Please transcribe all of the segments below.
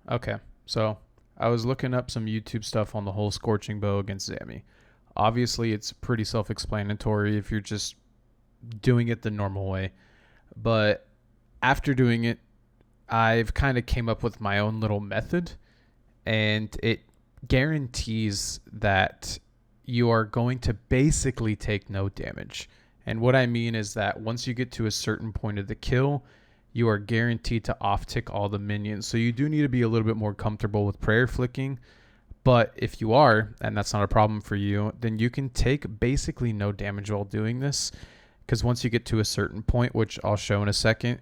Okay, so I was looking up some YouTube stuff on the whole scorching bow against Zammy. Obviously, it's pretty self explanatory if you're just doing it the normal way. But after doing it, I've kind of came up with my own little method, and it guarantees that you are going to basically take no damage. And what I mean is that once you get to a certain point of the kill, you are guaranteed to off tick all the minions. So you do need to be a little bit more comfortable with prayer flicking. But if you are, and that's not a problem for you, then you can take basically no damage while doing this. Because once you get to a certain point, which I'll show in a second,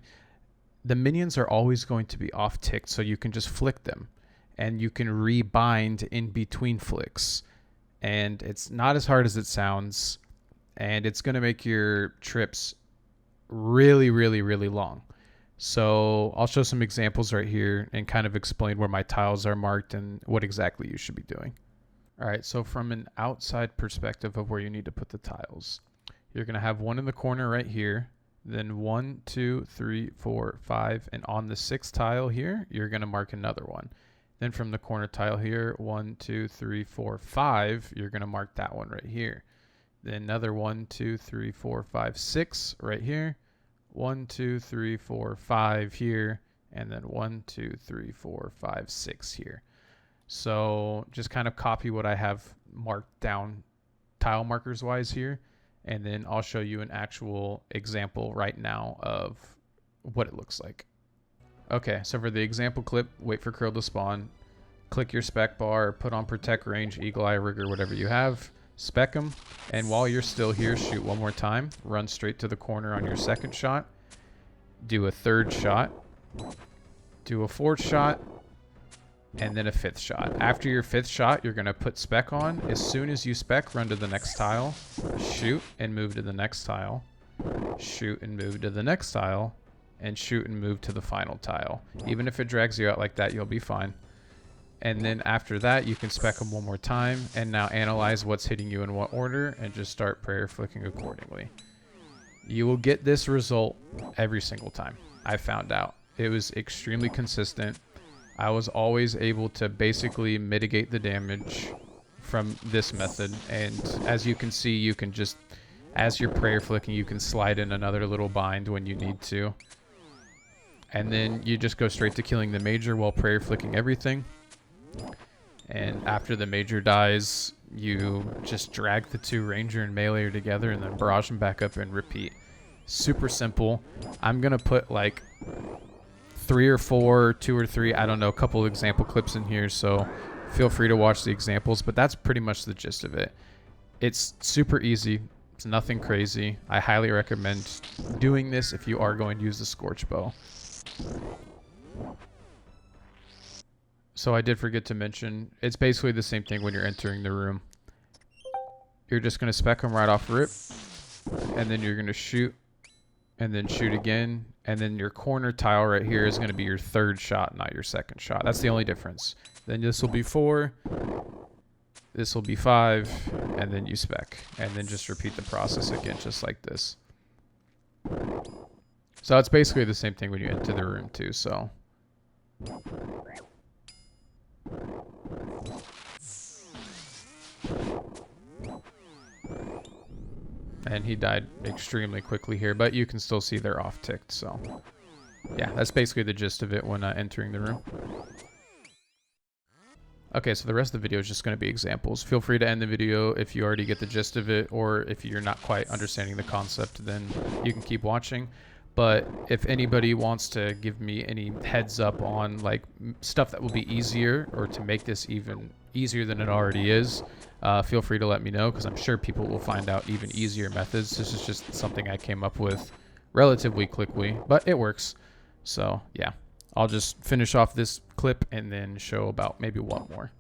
the minions are always going to be off ticked. So you can just flick them and you can rebind in between flicks. And it's not as hard as it sounds. And it's going to make your trips really, really, really long. So I'll show some examples right here and kind of explain where my tiles are marked and what exactly you should be doing. All right, so from an outside perspective of where you need to put the tiles, you're going to have one in the corner right here, then 1, 2, 3, 4, 5, and on the sixth tile here, you're going to mark another one. Then from the corner tile here, 1, 2, 3, 4, 5, you're going to mark that one right here. Then another 1, 2, 3, 4, 5, 6 right here. 1, 2, 3, 4, 5 here, and then 1, 2, 3, 4, 5, 6 here. So just kind of copy what I have marked down tile markers wise here, and then I'll show you an actual example right now of what it looks like. Okay, so for the example clip, wait for curl to spawn, click your spec bar, put on protect range, eagle eye, rigor, whatever you have. Spec them, and while you're still here, shoot one more time. Run straight to the corner on your second shot. Do a third shot. Do a fourth shot. And then a fifth shot. After your fifth shot, you're going to put spec on. As soon as you spec, run to the next tile. Shoot and move to the next tile. Shoot and move to the next tile. And shoot and move to the final tile. Even if it drags you out like that, you'll be fine. And then after that, you can spec them one more time and now analyze what's hitting you in what order and just start prayer flicking accordingly. You will get this result every single time. I found out. It was extremely consistent. I was always able to basically mitigate the damage from this method. And as you can see, you can just, as you're prayer flicking, you can slide in another little bind when you need to. And then you just go straight to killing the major while prayer flicking everything. And after the major dies, you just drag the two ranger and melee together and then barrage them back up and repeat. Super simple. I'm going to put like 3 or 4, 2 or 3, I don't know, a couple of example clips in here. So feel free to watch the examples, but that's pretty much the gist of it. It's super easy. It's nothing crazy. I highly recommend doing this if you are going to use the Scorched bow. So I did forget to mention, it's basically the same thing when you're entering the room. You're just going to spec them right off rip, and then you're going to shoot, and then shoot again, and then your corner tile right here is going to be your third shot, not your second shot. That's the only difference. Then this will be 4, this will be 5, and then you spec, and then just repeat the process again, just like this. So it's basically the same thing when you enter the room too, so... And he died extremely quickly here, but you can still see they're off ticked, so yeah, that's basically the gist of it when entering the room. Okay, so the rest of the video is just going to be examples. Feel free to end the video if you already get the gist of it, or if you're not quite understanding the concept, then you can keep watching. But if anybody wants to give me any heads up on like stuff that will be easier or to make this even easier than it already is, feel free to let me know, because I'm sure people will find out even easier methods. This is just something I came up with relatively quickly, but it works. So yeah, I'll just finish off this clip and then show about maybe one more.